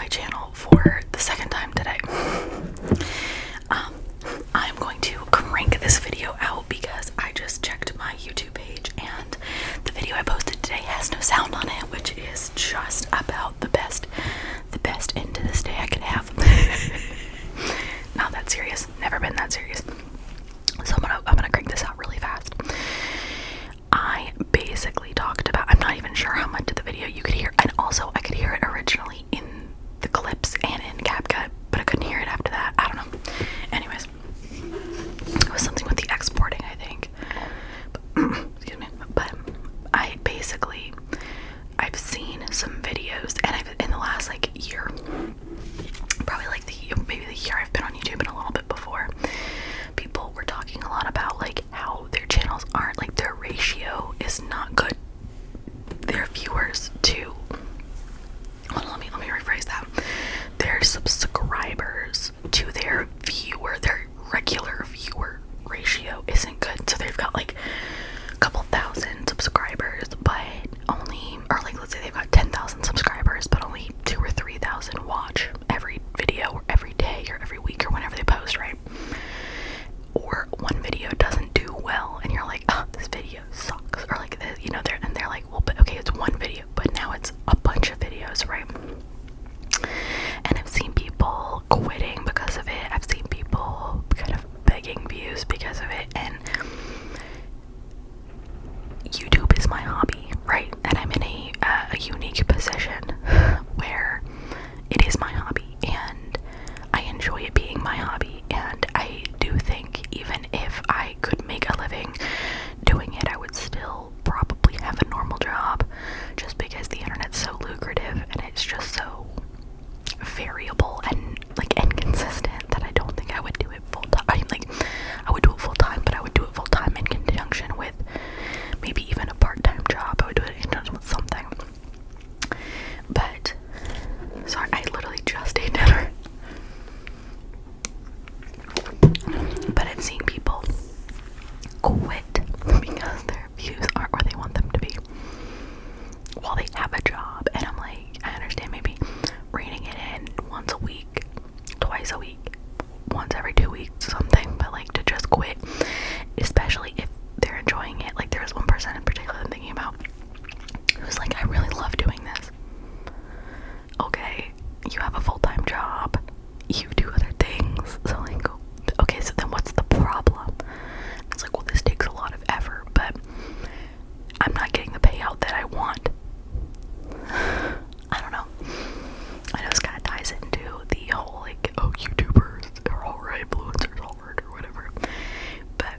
my channel for the second time today. I'm going to crank this video out because I just checked my YouTube page and the video I posted today has no sound on it, which is just about the best end to this day I could have. Not that serious, never been that serious. So I'm gonna crank this out really fast. I basically talked about, I'm not even sure how much of the video you could hear, and also I could hear it originally in the clips and in CapCut, but I couldn't hear it after that. I don't know. Anyways, it was something with the exporting, I think. But, excuse me. But I've seen some videos, and in the last like year, probably like maybe the year I've been on YouTube and a little bit before, people were talking a lot about like how their channels aren't, like their ratio is not good. Their viewers to, well, let me rephrase that. Their subscribers to their regular viewer ratio isn't good. So they've got like a couple thousand subscribers, but only, or like let's say they've got 10,000 subscribers, but only 2,000 or 3,000 watch every video or every day or every week or whenever they post, right? Or one video doesn't do well and you're like, oh, this video sucks, or like this, they're like, well, but okay, it's one video, but now it's a bunch of videos, right? And I've seen people quitting because of it. I've seen people kind of begging views because of it, and YouTube is my hobby, right? And I'm in a unique position where it is my hobby and I enjoy it being my hobby, and I do think even if I could make a living doing it, I would still probably have a normal job, just because the internet's so lucrative and it's just so variable and like inconsistent that I don't think I would do it full time. I mean, like, I would do it full time, but I would do it full time in conjunction with maybe even a part-time job. I would do it in conjunction with something. But sorry, I literally just ate dinner. But I've seen people quit because their views aren't where they want them to be while they have a job. And I'm like, I understand maybe reining it in once a week, twice a week, once every 2 weeks, something, but like to just quit, especially if they're enjoying it. Like, there was one person in particular I'm thinking about who was like, I really love doing this. Okay, you have a full-time job, you do other things, so like, okay, so then what's the problem? It's like, well, this takes a lot of effort, but I'm not getting the payout that I want. I don't know. I know this kind of ties into the whole like, oh, YouTubers are alright, influencers are alright, or whatever. But,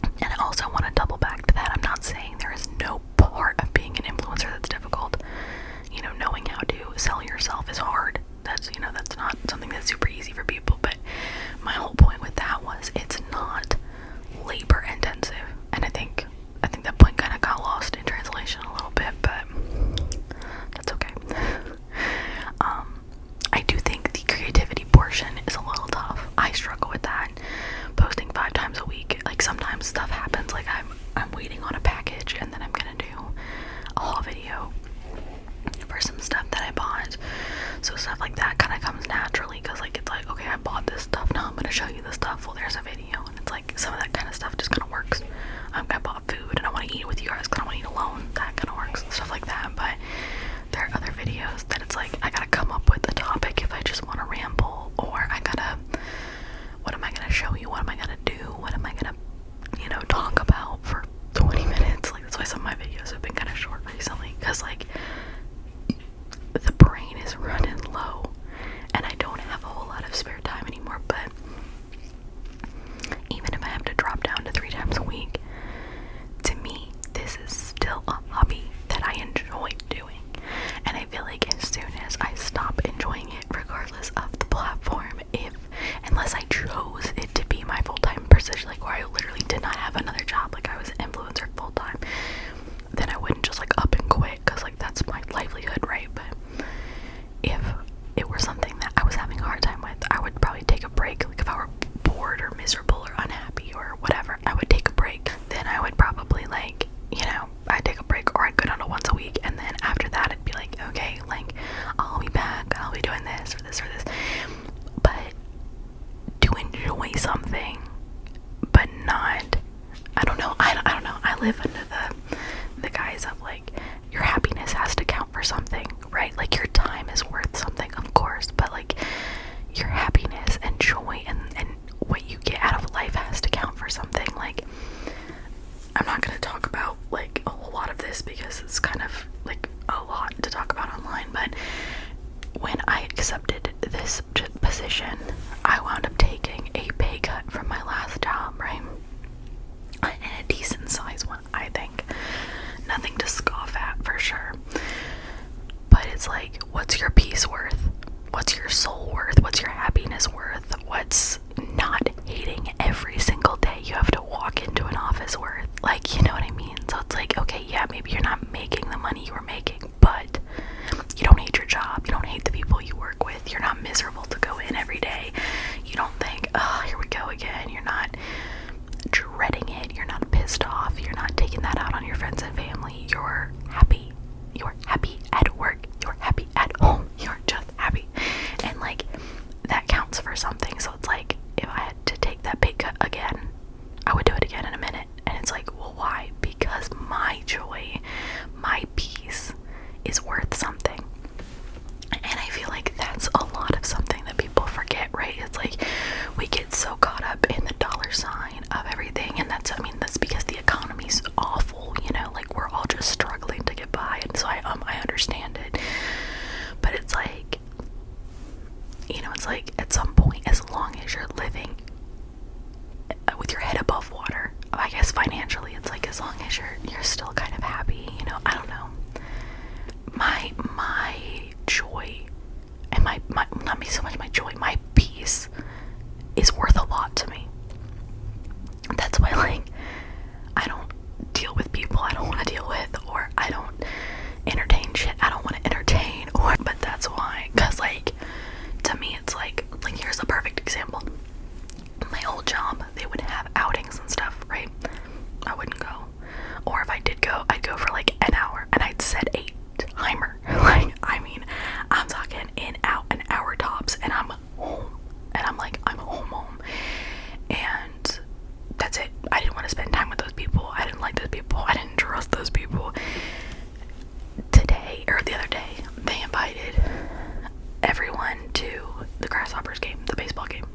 and I also want to double back to that. I'm not saying there is no part of being an influencer that's difficult. Knowing how to sell yourself is hard. That's not something that's super easy for people. But my whole point with that was it's not labor intensive. And I think that point kind of got lost in translation a little bit, but that's okay. I do think the creativity portion is a little tough. I struggle with that. Posting 5 times a week, like sometimes stuff happens, like I'm waiting on a package and then I'm gonna do a haul video for some stuff that I bought. So stuff like that kind of comes naturally, because like it's like, okay, I bought this stuff, now I'm gonna show you the stuff. Well, there's a video, and it's like some of that kind of stuff just kind of works. I bought food and I want to eat it with you guys because I want to eat alone. That kind of works, stuff like that. But there are other videos that it's like I gotta come up with a topic if I just want to ramble, or I gotta, what am I gonna show you? What am I gonna do? What am I gonna, talk about for 20 minutes? Like, that's why some of my videos have been kind of short recently, because like the brain is running low and I don't have a whole lot of spare time anymore. But even if I have to drop what's your peace worth? What's your soul worth? What's your happiness worth? What's not hating every single day you have to walk into an office worth? Like, you know what I mean? So it's like, okay, yeah, maybe you're not making the money you were making, but you don't hate your job. You don't hate the people you work with. You're not miserable to go in every day. You don't think, oh, here we go again. You're not dreading it. You're not pissed off. You're not taking that out on your friends and family. You're happy. You're happy at work. You're happy at home. You're just happy. And like, that counts for something. So it's like, if I had to take that pay cut again, I would do it again in a minute. And it's like, well, why? Because my joy, my peace is worth something. And I feel like that's a lot of something that people forget, right? It's like, we get so caught up in the dollar sign of everything. And that's because the economy's awful, you know, like, we're all just struggling to get by. And so I understand it. But it's like, you know, it's like, at some point, as long as you're living with your head above water, I guess financially, it's like, as long as you're still kind of happy, you know, I don't know. My joy, and my not so much my joy, my peace is worth a lot to me. That's why, like, I don't deal with people I don't want to deal with, or I don't entertain shit I don't want to entertain, but that's why, because, like, to me, it's like, here's a perfect example. My old job, they would have outings and stuff, right? I wouldn't go. Or if I did go, I'd go for like an hour, and I'd set a timer. Like, I mean, I'm talking in, out, an hour tops, and I'm home. And I'm like, I'm home. And that's it. I didn't want to spend time with those people. I didn't like those people. I didn't trust those people. Today, or the other day, they invited everyone to the Grasshoppers game, the baseball game.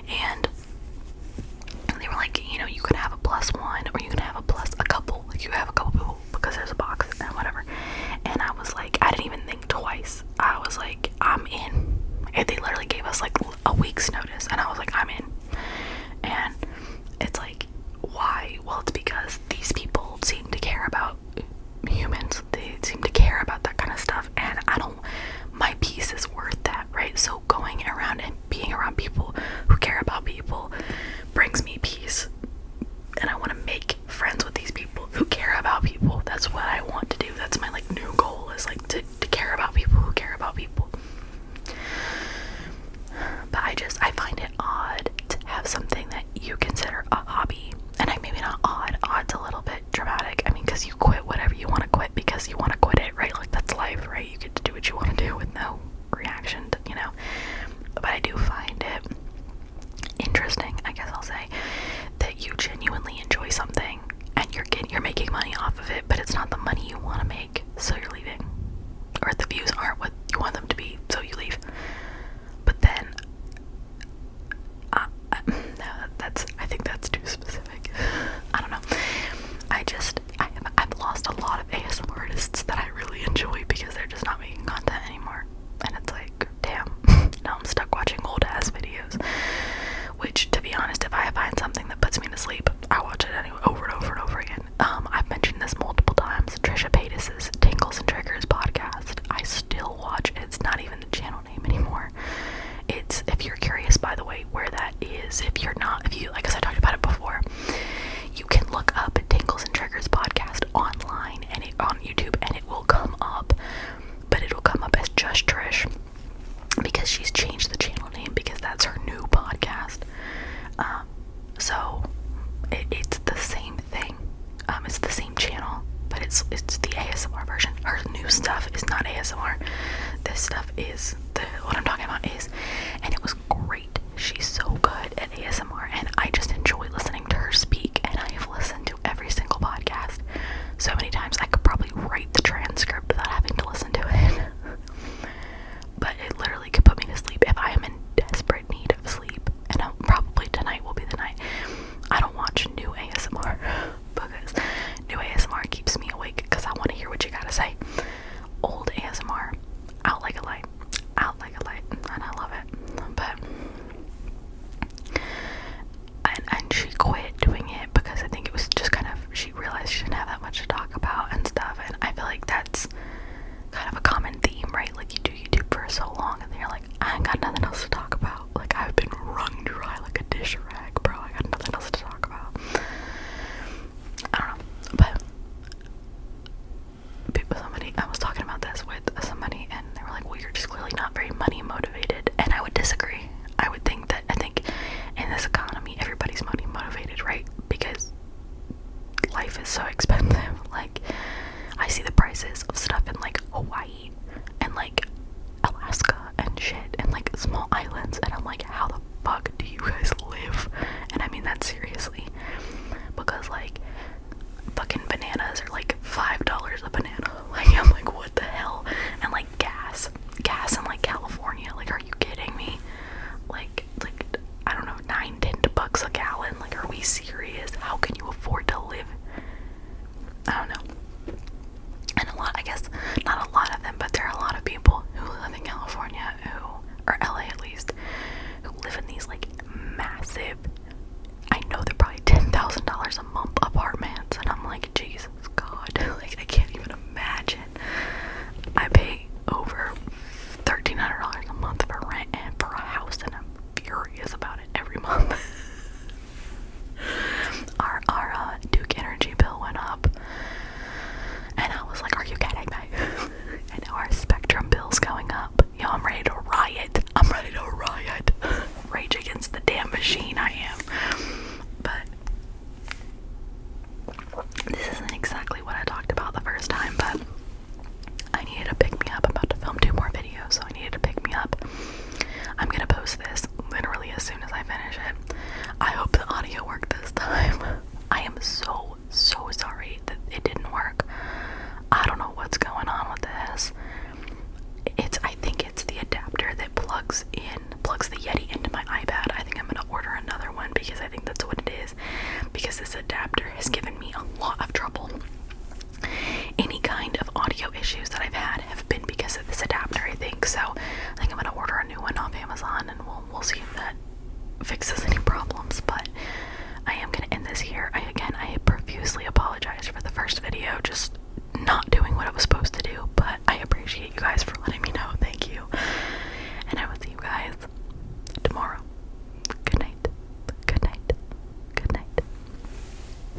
And they were like, you know, you can have a +1, or you can have a couple. Like, you have a couple people, because there's a box and whatever. And I was like, I didn't even think twice. I was like, I'm in. And they literally gave us like a week's notice, and I was like, I'm in. And it's like, why? Well, it's because these people seem to care about humans. They seem to care about that kind of stuff, and my peace is worth that, right? So going around and being around people who care about people brings me peace, and I want to make friends with these people who care about people. That's what I want to do. That's my, like, new goal, is like to care about people who care about people. But I find it odd to have something that you consider a hobby, and maybe not odd's a little bit dramatic. I mean, because you quit whatever you want to quit because you want to quit it, right? Like, that's life, right? You get to do what you want to do with no reaction, you know. But I do find it interesting, I guess I'll say, that you genuinely enjoy something and you're making money off of it, but it's not the money you want to make, so you're leaving. Or the views aren't what you want them to be, so you leave. But then, I think that's too specific. I don't know. I've lost a lot of ASMR artists that I really enjoy because they're just not making content anymore. And it's like, damn, now I'm stuck watching old ass videos. Which, to be honest, if I find something that puts me to sleep, I watch it anyway, over and over and over again. I've mentioned this multiple times. Trisha Paytas's Tingles and Triggers podcast. I still watch it. It's not even the channel name anymore. It's, if you're curious, by the way, where that is, if you, like, because I talked about it before, you can look up Tingles and Triggers podcast online, and on YouTube, and it will come up, but it'll come up as just Trish, because she's changed the channel name, because that's her new podcast. So it's the same thing. It's the same channel, but it's the ASMR version. Her new stuff is not ASMR. This stuff is what I'm talking about is, and it was great. She's so good at ASMR, and I just enjoy listening to her speak. And I have listened to every single podcast so many times I could probably write the transcript without having to listen to it. But it literally could put me to sleep if I am in desperate need of sleep. And probably tonight will be the night. I don't watch new ASMR because new ASMR keeps me awake because I want to hear what you gotta say. Old ASMR, out like a light, and I love it. But fixes any problems. But I am gonna end this here. I profusely apologize for the first video just not doing what it was supposed to do, but I appreciate you guys for